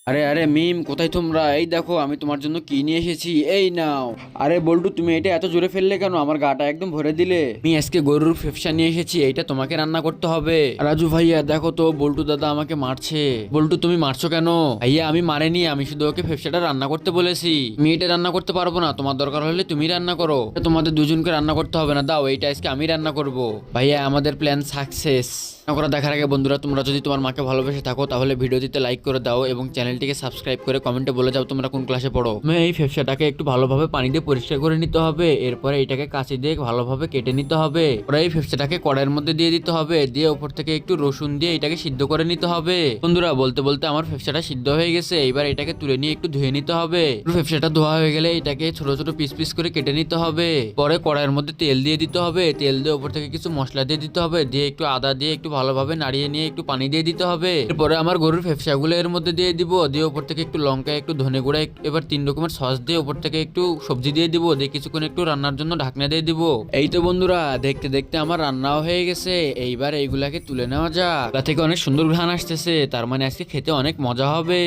আরে আরে মিম, কোথায় তোমরা? এই দেখো আমি তোমার জন্য কি নিয়ে এসেছি, এই নাও। আরে বল্টু, তুমি এটা এত জোরে ফেললে কেন? আমার গাটা একদম ভরে দিলে। আমি আজকে গরুর ফেফসা নিয়ে এসেছি, এইটা তোমাকে রান্না করতে হবে। রাজু ভাইয়া দেখো তো, বল্টু দাদা আমাকে মারছে। বল্টু তুমি মারছো কেন? ভাইয়া আমি মারিনি, আমি শুধু ওকে ফেফসাটা রান্না করতে বলেছি। আমি এটা রান্না করতে পারবো না, তোমার দরকার হলে তুমি রান্না করো। তোমাদের দুজনকে রান্না করতে হবে না, দাও এইটা আজকে আমি রান্না করব। ভাইয়া আমাদের প্ল্যান সাকসেস করা দেখার আগে বন্ধুরা, তোমরা যদি তোমার মাকে ভালোবেসে থাকো তাহলে ভিডিওটিতে লাইক করে দাও এবং চ্যানেলটিকে সাবস্ক্রাইব করে কমেন্টে বলে যাও তোমরা কোন ক্লাসে পড়ো। এই ফেফসাটাকে একটু ভালোভাবে পানি দিয়ে পরিষ্কার করে নিতে হবে, এরপরে এটাকে কাঁচি দিয়ে ভালোভাবে কেটে নিতে হবে। পরে এই ফেফসাটাকে কড়াইয়ের মধ্যে দিয়ে দিতে হবে, দিয়ে উপর থেকে একটু রসুন দিয়ে এটাকে সিদ্ধ করে নিতে হবে। বন্ধুরা বলতে বলতে আমার ফেফসাটা সিদ্ধ হয়ে গেছে, এইবার এটাকে তুলে নিয়ে একটু ধুয়ে নিতে হবে। ফেফসাটা ধোয়া হয়ে গেলে এটাকে ছোট ছোট পিস পিস করে কেটে নিতে হবে। পরে কড়াইয়ের মধ্যে তেল দিয়ে দিতে হবে, তেল দিয়ে উপর থেকে কিছু মশলা দিয়ে দিতে হবে, দিয়ে একটু আদা দিয়ে একটু ভালোভাবে নাড়িয়ে নিয়ে একটু পানি দিয়ে দিতে হবে। এরপরে আমার গরুর ফেফসাগুলো এর মধ্যে দিয়ে দিব, দিয়ে উপর থেকে একটু লঙ্কা একটু ধনে গুঁড়া এবার 3 রকমের সস দিয়ে উপর থেকে একটু সবজি দিয়ে দিব, দিয়ে কিছুক্ষণ একটু রান্নার জন্য ঢাকনা দিয়ে দিব। এই তো বন্ধুরা, দেখতে দেখতে আমার রান্নাও হয়ে গেছে। এইবার এইগুলাকে তুলে নেওয়া যাক। তা থেকে অনেক সুন্দর ঘ্রাণ আসতেছে, তার মানে আজকে খেতে অনেক মজা হবে।